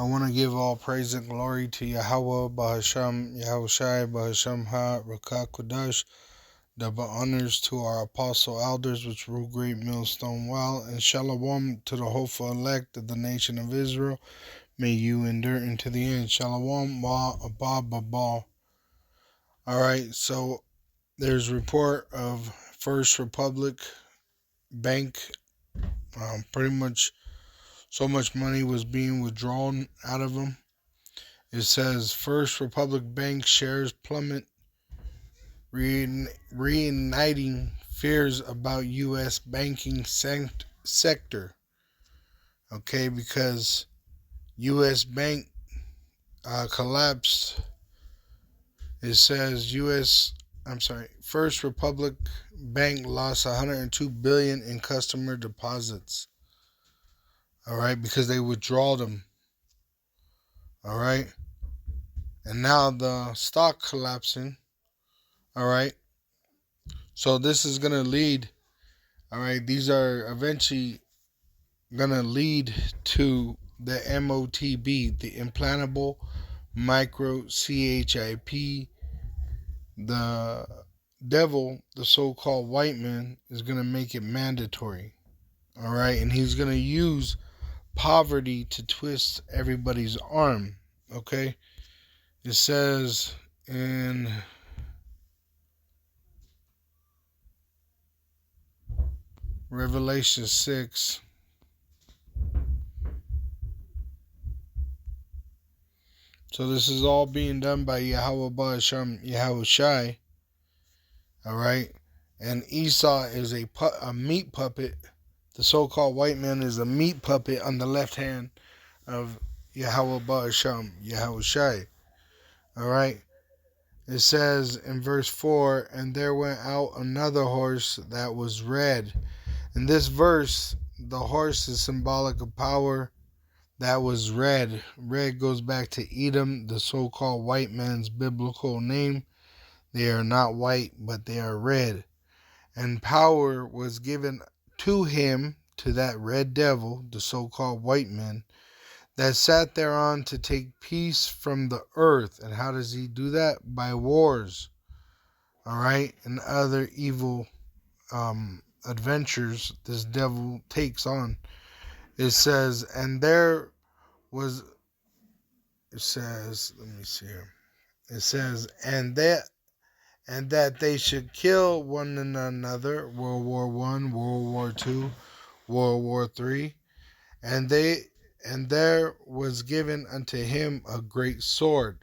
I want to give all praise and glory to Yahweh, Bahasham, Yahushai, Bahasham Ha, Rakakudash, double honors to our apostle elders which rule great millstone well, and shalom to the hopeful elect of the nation of Israel. May you endure into the end. Shalom, Wa, Abba, Babal. Alright, so there's report of First Republic Bank. Pretty much so much money was being withdrawn out of them. It says First Republic Bank shares plummet, reigniting fears about U.S. banking sector. Okay, because U.S. bank collapsed. It says First Republic Bank lost $102 billion in customer deposits. All right, because they withdrew them. All right, and now the stock collapsing. All right, so this is gonna lead. All right, these are eventually gonna lead to the MOTB, the implantable micro CHIP. The devil, the so-called white man, is gonna make it mandatory. All right, and he's gonna use poverty to twist everybody's arm. Okay, it says in Revelation 6. So this is all being done by Yahweh Ba'asham Yahushai. All right, and Esau is a meat puppet. The so-called white man is a meat puppet on the left hand of Yahweh Ba'asham Yahushai. All right. It says in verse 4, and there went out another horse that was red. In this verse, the horse is symbolic of power. That was red. Red goes back to Edom, the so-called white man's biblical name. They are not white, but they are red. And power was given to him, to that red devil, the so-called white man, that sat thereon to take peace from the earth. And how does he do that? By wars. All right, and other evil adventures this devil takes on. It says, and there was, it says, let me see here. It says, and that they should kill one another, World War I, World War II, World War III, and there was given unto him a great sword.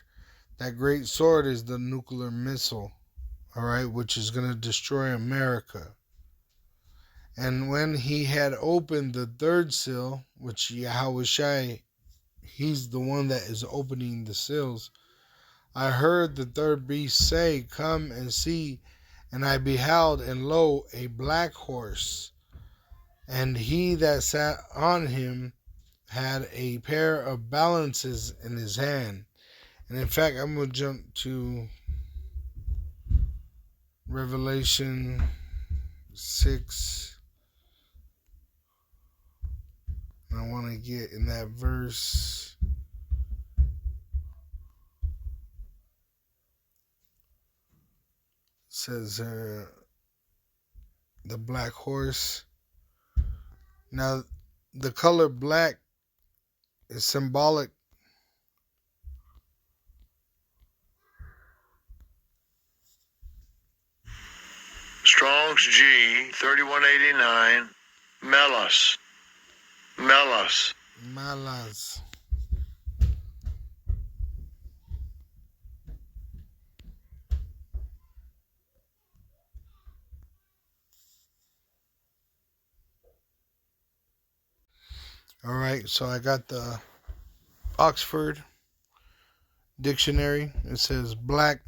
That great sword is the nuclear missile, all right, which is going to destroy America. And when he had opened the third seal, which Yahushai, he's the one that is opening the seals, I heard the third beast say, come and see. And I beheld, and lo, a black horse. And he that sat on him had a pair of balances in his hand. And in fact, I'm going to jump to Revelation 6. And I want to get in that verse. It says the black horse. Now, the color black is symbolic. Strong's G 3189. Melas. Malas. All right, so I got the Oxford Dictionary. It says black,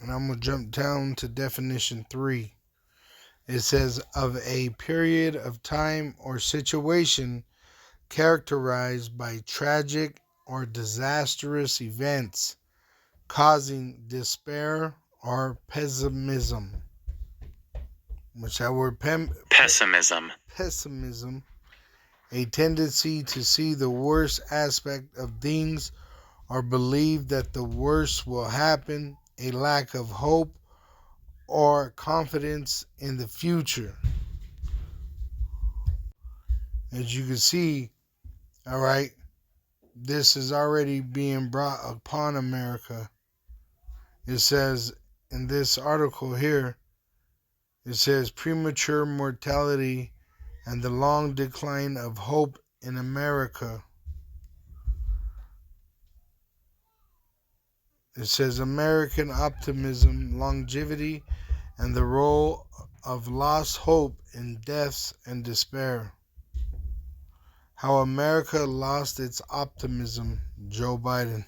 and I'm going to jump down to definition 3. It says of a period of time or situation characterized by tragic or disastrous events causing despair or pessimism. Which that word pessimism a tendency to see the worst aspect of things or believe that the worst will happen, a lack of hope or confidence in the future. As you can see, all right, this is already being brought upon America. It says in this article here, it says premature mortality and the long decline of hope in America. It says American optimism, longevity, and the role of lost hope in deaths and despair. How America lost its optimism, Joe Biden.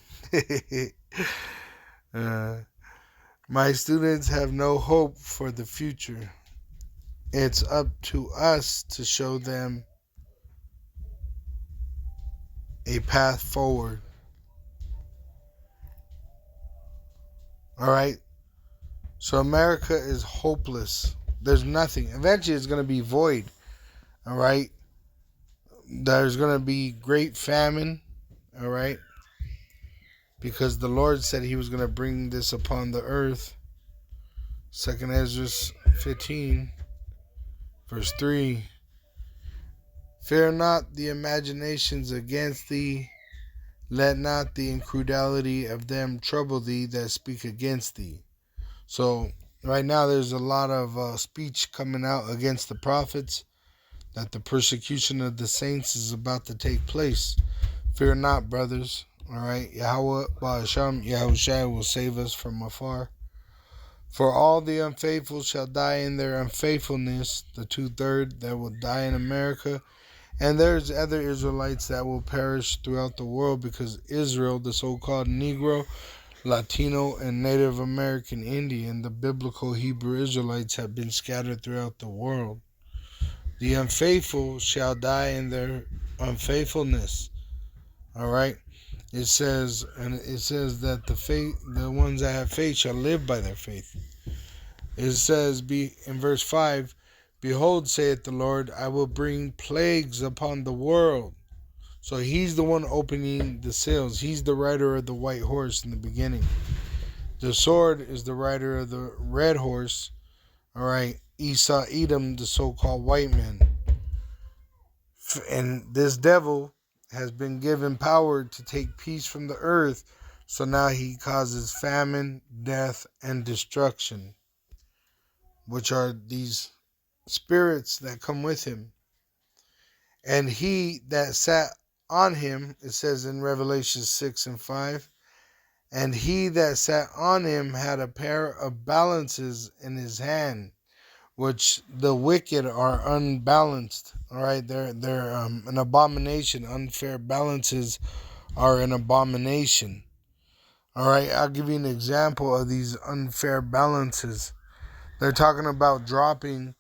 My students have no hope for the future. It's up to us to show them a path forward. All right? So America is hopeless. There's nothing. Eventually it's going to be void. All right? There's going to be great famine. All right? Because the Lord said he was going to bring this upon the earth. 2nd Esdras 15, verse 3. Fear not the imaginations against thee. Let not the incredulity of them trouble thee that speak against thee. So right now there's a lot of speech coming out against the prophets that the persecution of the saints is about to take place. Fear not, brothers. All right, Yahweh Ba'asham Yahushua will save us from afar. For all the unfaithful shall die in their unfaithfulness, the 2/3 that will die in America. And there's other Israelites that will perish throughout the world because Israel, the so-called Negro, Latino, and Native American Indian, the biblical Hebrew Israelites, have been scattered throughout the world. The unfaithful shall die in their unfaithfulness. All right. It says that the ones that have faith shall live by their faith. It says in verse 5, behold, saith the Lord, I will bring plagues upon the world. So he's the one opening the seals. He's the rider of the white horse in the beginning. The sword is the rider of the red horse. All right. Esau, Edom, the so-called white man. And this devil has been given power to take peace from the earth. So now he causes famine, death, and destruction, which are these spirits that come with him. And he that sat on him, it says in Revelation 6 and 5, and he that sat on him had a pair of balances in his hand, which the wicked are unbalanced. All right, they're an abomination. Unfair balances are an abomination. All right, I'll give you an example of these unfair balances. They're talking about dropping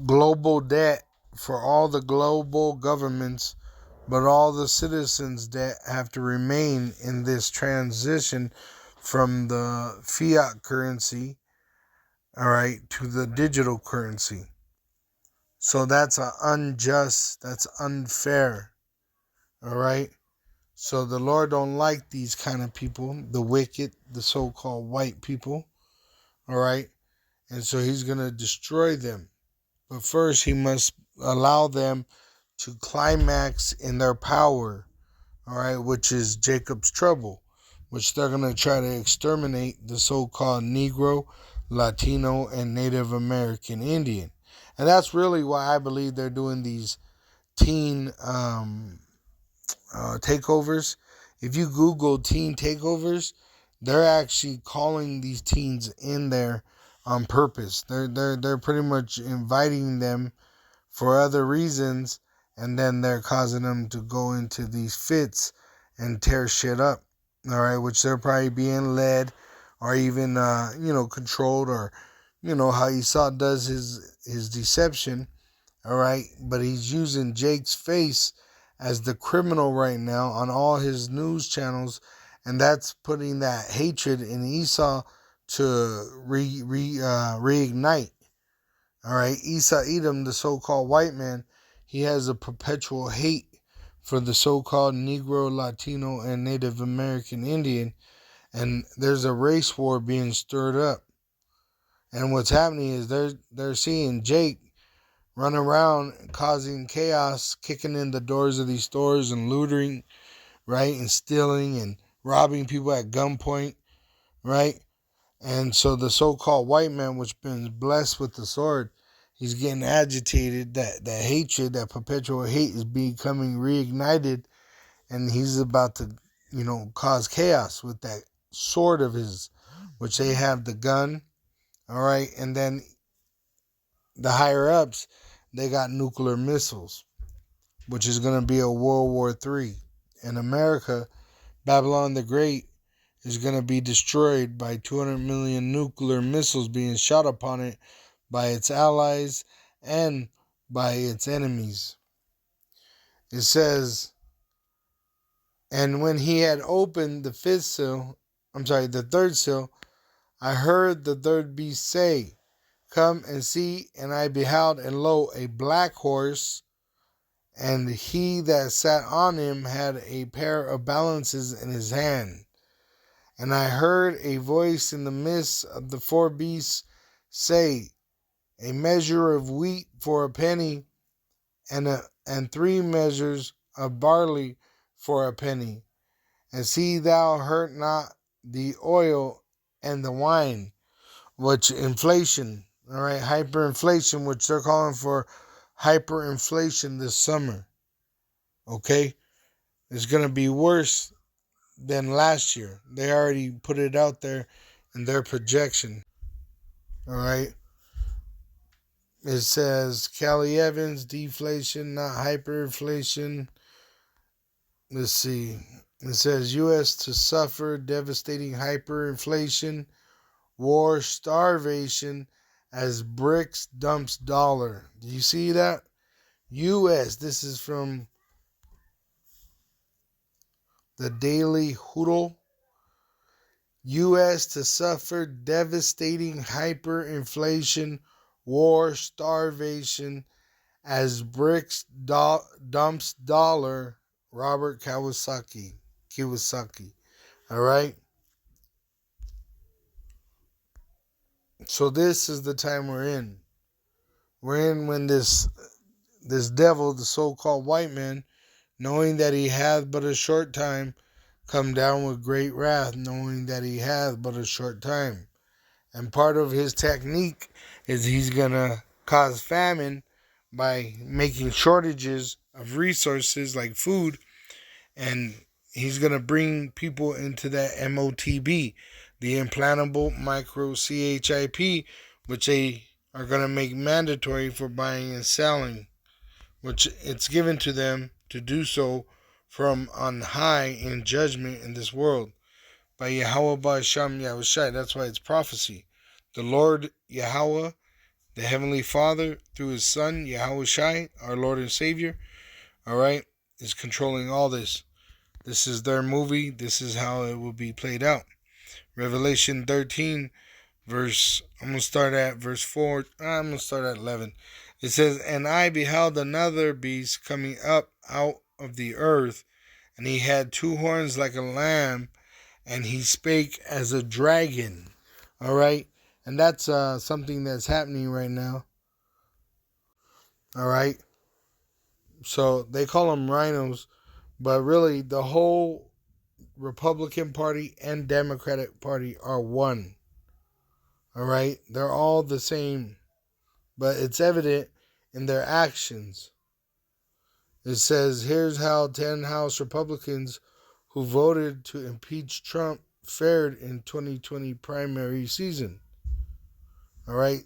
global debt for all the global governments, but all the citizens' debt have to remain in this transition from the fiat currency, all right, to the digital currency. So that's unjust, that's unfair, all right? So the Lord don't like these kind of people, the wicked, the so-called white people, all right? And so he's going to destroy them. But first he must allow them to climax in their power, all right, which is Jacob's trouble, which they're going to try to exterminate the so-called Negro, Latino, and Native American Indian. And that's really why I believe they're doing these teen takeovers. If you Google teen takeovers, they're actually calling these teens in there on purpose. They're pretty much inviting them for other reasons, and then they're causing them to go into these fits and tear shit up. All right, which they're probably being led or even controlled, or how Esau does his deception. All right, but he's using Jake's face as the criminal right now on all his news channels, and that's putting that hatred in Esau to reignite. All right, Esau Edom, the so-called white man, he has a perpetual hate for the so-called Negro, Latino, and Native American Indian, and there's a race war being stirred up. And what's happening is they're seeing Jake run around causing chaos, kicking in the doors of these stores and looting, right, and stealing and robbing people at gunpoint, right? And so the so-called white man, which been blessed with the sword, he's getting agitated. That hatred, that perpetual hate, is becoming reignited, and he's about to, cause chaos with that sword of his, which they have the gun, all right, and then the higher ups, they got nuclear missiles, which is going to be a World War III. In America, Babylon the Great is going to be destroyed by 200 million nuclear missiles being shot upon it by its allies and by its enemies. It says, and when he had opened the third seal, I heard the third beast say, come and see, and I beheld, and lo, a black horse, and he that sat on him had a pair of balances in his hand. And I heard a voice in the midst of the four beasts say, a measure of wheat for a penny, and 3 measures of barley for a penny. And see thou hurt not the oil and the wine, which inflation, all right, hyperinflation, which they're calling for hyperinflation this summer. Okay, it's going to be worse than last year. They already put it out there in their projection. All right. It says Callie Evans, deflation, not hyperinflation. Let's see. It says U.S. to suffer devastating hyperinflation, war, starvation as BRICS dumps dollar. Do you see that? U.S. This is from the Daily Hoodle. U.S. to suffer devastating hyperinflation, war, starvation as BRICS dumps dollar. Robert Kawasaki. All right. So this is the time we're in. We're in when this devil, the so-called white man, knowing that he hath but a short time, come down with great wrath, knowing that he hath but a short time. And part of his technique is he's going to cause famine by making shortages of resources like food, and he's going to bring people into that MOTB, the implantable microchip, which they are going to make mandatory for buying and selling, which it's given to them to do so from on high in judgment in this world by Yahweh Ba'Sham Yahushai. That's why it's prophecy. The Lord Yahweh, the Heavenly Father, through His Son Yahushai, our Lord and Savior, all right, is controlling all this. This is their movie. This is how it will be played out. Revelation 13, I'm going to start at verse 4. I'm going to start at 11. It says, and I beheld another beast coming up out of the earth, and he had 2 horns like a lamb, and he spake as a dragon. All right? And that's something that's happening right now. All right? So they call them rhinos, but really the whole Republican Party and Democratic Party are one. All right? They're all the same, but it's evident in their actions. It says, here's how 10 House Republicans who voted to impeach Trump fared in 2020 primary season. All right?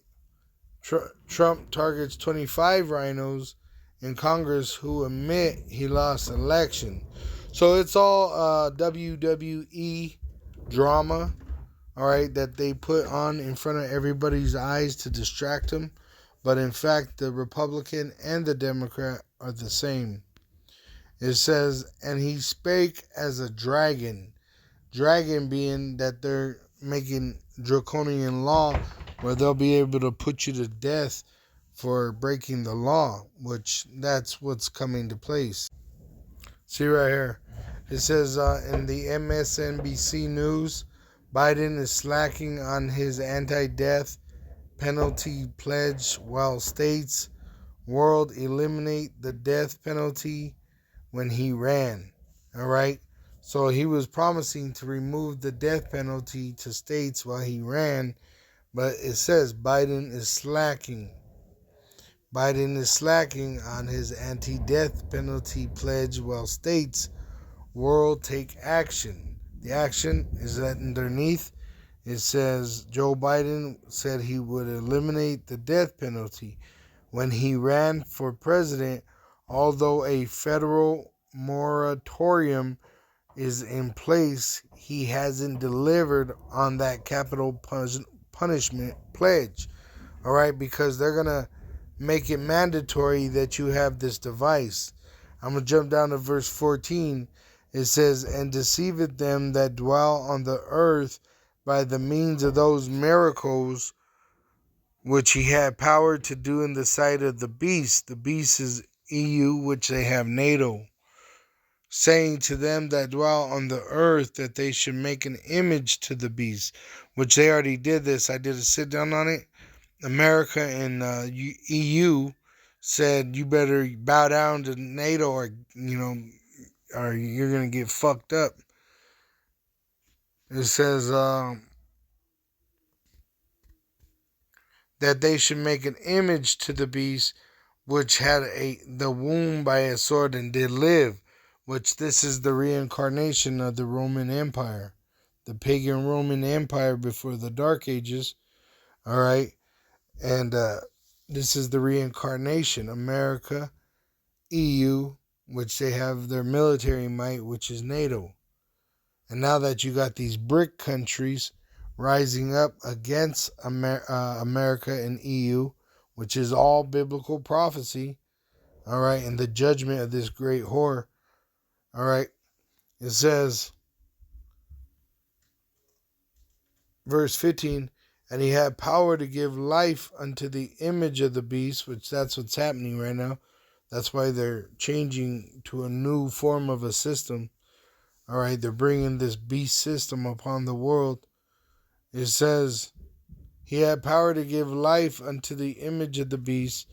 Trump targets 25 rhinos in Congress who admit he lost election. So it's all WWE drama, all right, that they put on in front of everybody's eyes to distract them. But in fact, the Republican and the Democrat are the same. It says, and he spake as a dragon. Dragon being that they're making draconian law where they'll be able to put you to death for breaking the law, which that's what's coming to place. See right here. It says in the MSNBC News, Biden is slacking on his anti-death penalty pledge while states world eliminate the death penalty when he ran. All right. So he was promising to remove the death penalty to states while he ran, but it says Biden is slacking. Biden is slacking on his anti-death penalty pledge while states world take action. The action is that underneath it says Joe Biden said he would eliminate the death penalty when he ran for president, although a federal moratorium is in place. He hasn't delivered on that capital punishment pledge. All right, because they're going to make it mandatory that you have this device. I'm going to jump down to verse 14. It says, and deceiveth them that dwell on the earth by the means of those miracles which he had power to do in the sight of the beast. The beast is EU, which they have NATO. Saying to them that dwell on the earth that they should make an image to the beast, which they already did this. I did a sit down on it. America and EU said you better bow down to NATO or you're gonna get fucked up. It says that they should make an image to the beast which had the wound by a sword and did live, which this is the reincarnation of the Roman Empire, the pagan Roman Empire before the Dark Ages. All right, and this is the reincarnation. America, EU, which they have their military might, which is NATO. And now that you got these BRIC countries rising up against America and EU, which is all biblical prophecy, all right, and the judgment of this great whore, all right, it says, verse 15, and he had power to give life unto the image of the beast, which that's what's happening right now. That's why they're changing to a new form of a system. All right, they're bringing this beast system upon the world. It says, he had power to give life unto the image of the beast,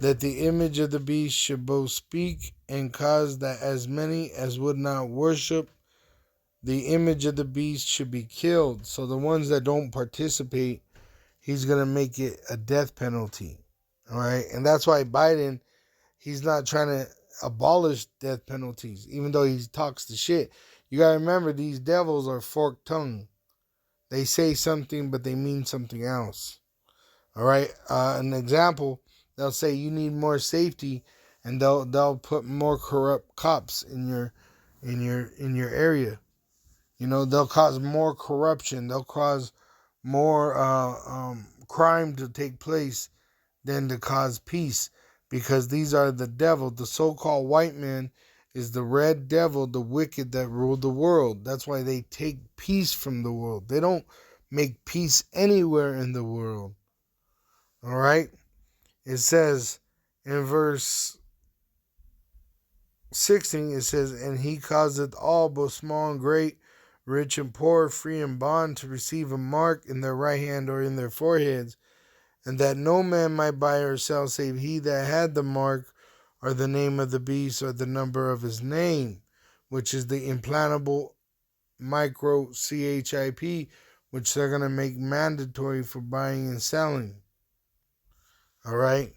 that the image of the beast should both speak and cause that as many as would not worship the image of the beast should be killed. So the ones that don't participate, he's going to make it a death penalty. All right, and that's why Biden, he's not trying to abolish death penalties, even though he talks the shit. You got to remember, these devils are forked tongue. They say something, but they mean something else. All right. An example, they'll say you need more safety, and they'll put more corrupt cops in your area. You know, they'll cause more corruption. They'll cause more crime to take place than to cause peace, because these are the devil. The so-called white man is the red devil, the wicked that rule the world. That's why they take peace from the world. They don't make peace anywhere in the world. All right? It says in verse 16, it says, and he causeth all, both small and great, rich and poor, free and bond, to receive a mark in their right hand or in their foreheads, and that no man might buy or sell save he that had the mark, or the name of the beast, or the number of his name, which is the implantable microchip, which they're going to make mandatory for buying and selling. All right?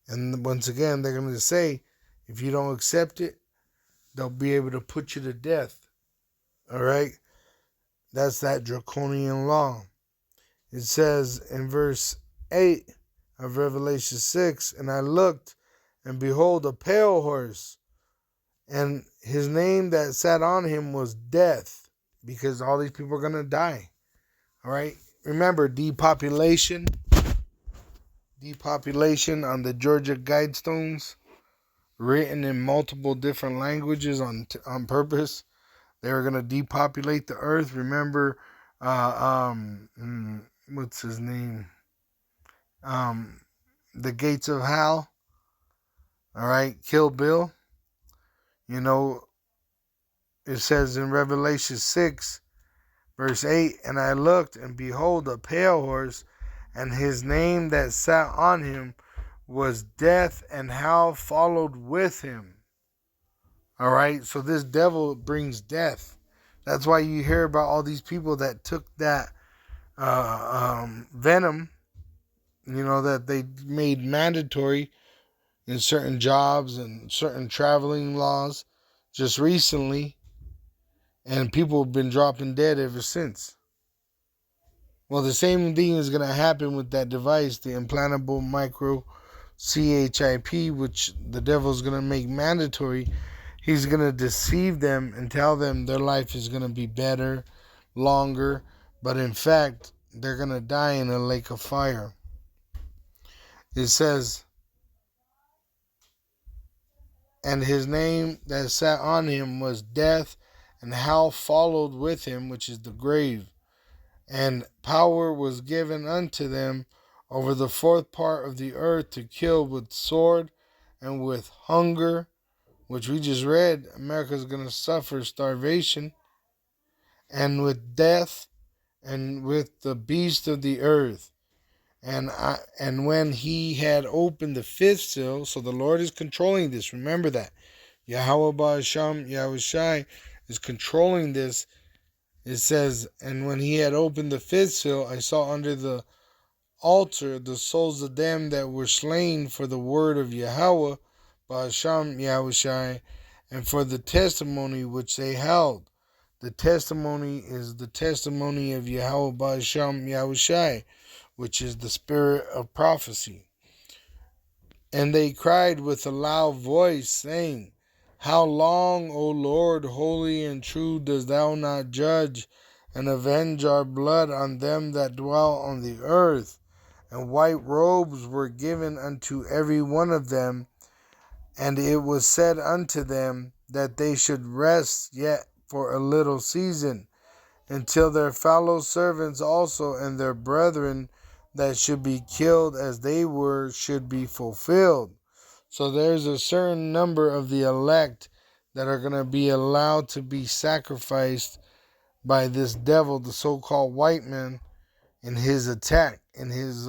And once again, they're going to say, if you don't accept it, they'll be able to put you to death. All right? That's that draconian law. It says in verse 8 of Revelation 6, and I looked, and behold, a pale horse, and his name that sat on him was Death, because all these people are going to die. All right? Remember, depopulation on the Georgia Guidestones, written in multiple different languages on purpose. They were going to depopulate the earth. Remember, what's his name? the gates of hell. All right, Kill Bill. You know, it says in Revelation 6, verse 8, and I looked, and behold, a pale horse, and his name that sat on him was Death, and hell followed with him. All right, so this devil brings death. That's why you hear about all these people that took that venom, that they made mandatory in certain jobs and certain traveling laws just recently, and people have been dropping dead ever since. Well, the same thing is going to happen with that device, the implantable micro CHIP, which the devil's going to make mandatory. He's going to deceive them and tell them their life is going to be better, longer, but in fact, they're going to die in a lake of fire. It says, and his name that sat on him was Death, and hell followed with him, which is the grave. And power was given unto them over the fourth part of the earth to kill with sword and with hunger, which we just read. America's going to suffer starvation, and with death, and with the beast of the earth. And when he had opened the fifth seal, so the Lord is controlling this. Remember that. Yahweh Ba'asham Yahushai is controlling this. It says, and when he had opened the fifth seal, I saw under the altar the souls of them that were slain for the word of Yahweh Ba'asham Yahushai, and for the testimony which they held. The testimony is the testimony of Yahweh Ba'asham Yahushai, which is the spirit of prophecy. And they cried with a loud voice, saying, how long, O Lord, holy and true, dost thou not judge and avenge our blood on them that dwell on the earth? And white robes were given unto every one of them, and it was said unto them that they should rest yet for a little season, until their fellow servants also and their brethren that should be killed as they were should be fulfilled. So there's a certain number of the elect that are going to be allowed to be sacrificed by this devil, the so-called white man, in his attack, in his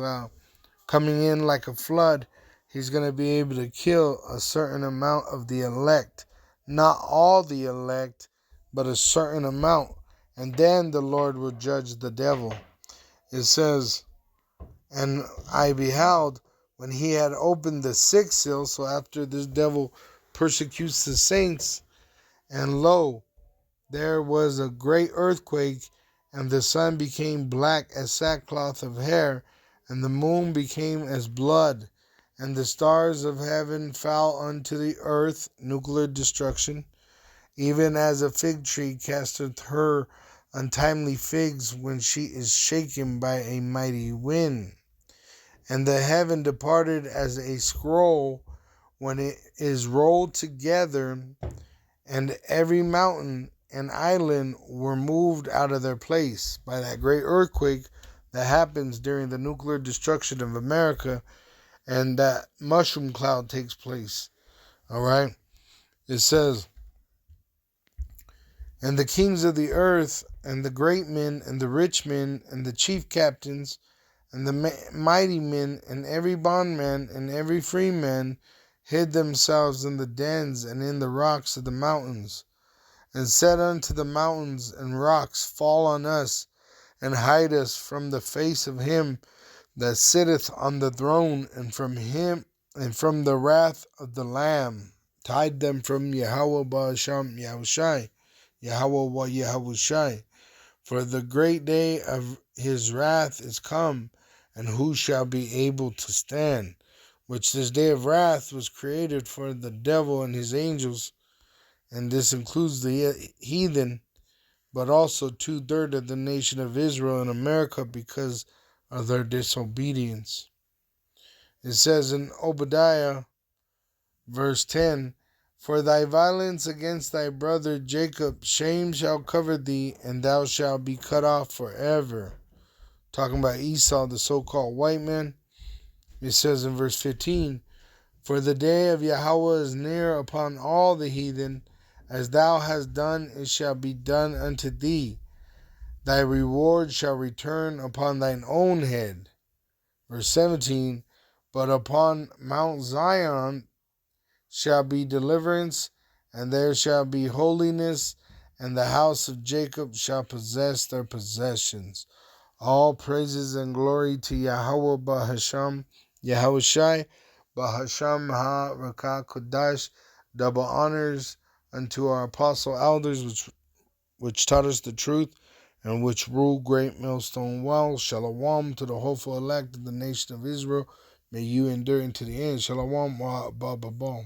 coming in like a flood. He's going to be able to kill a certain amount of the elect. Not all the elect, but a certain amount. And then the Lord will judge the devil. It says, and I beheld when he had opened the sixth seal, so after this devil persecutes the saints, and lo, there was a great earthquake, and the sun became black as sackcloth of hair, and the moon became as blood, and the stars of heaven fell unto the earth, nuclear destruction, even as a fig tree casteth her untimely figs when she is shaken by a mighty wind. And the heaven departed as a scroll when it is rolled together, and every mountain and island were moved out of their place by that great earthquake that happens during the nuclear destruction of America, and that mushroom cloud takes place. All right? It says, and the kings of the earth, and the great men, and the rich men, and the chief captains, and the mighty men, and every bondman, and every free man, hid themselves in the dens and in the rocks of the mountains, and said unto the mountains and rocks, fall on us, and hide us from the face of him that sitteth on the throne, and from him, and from the wrath of the Lamb. Hide them from Yahweh Ba'asham Yahushai, Yahweh wa Yahushai. For the great day of his wrath is come, and who shall be able to stand? Which this day of wrath was created for the devil and his angels, and this includes the heathen, but also 2/3 of the nation of Israel and America because of their disobedience. It says in Obadiah, verse 10, for thy violence against thy brother Jacob, shame shall cover thee, and thou shalt be cut off forever. Talking about Esau, the so-called white man. It says in verse 15, For the day of Yahweh is near upon all the heathen. As thou hast done, it shall be done unto thee. Thy reward shall return upon thine own head. Verse 17, But upon Mount Zion shall be deliverance, and there shall be holiness, and the house of Jacob shall possess their possessions. All praises and glory to Yahweh Bahasham, Yahushai, Bahasham Ha Kodash. Double honors unto our apostle elders, which taught us the truth, and which rule great millstone wells. Shalom to the hopeful elect of the nation of Israel. May you endure into the end. Shalom, ba ba ba.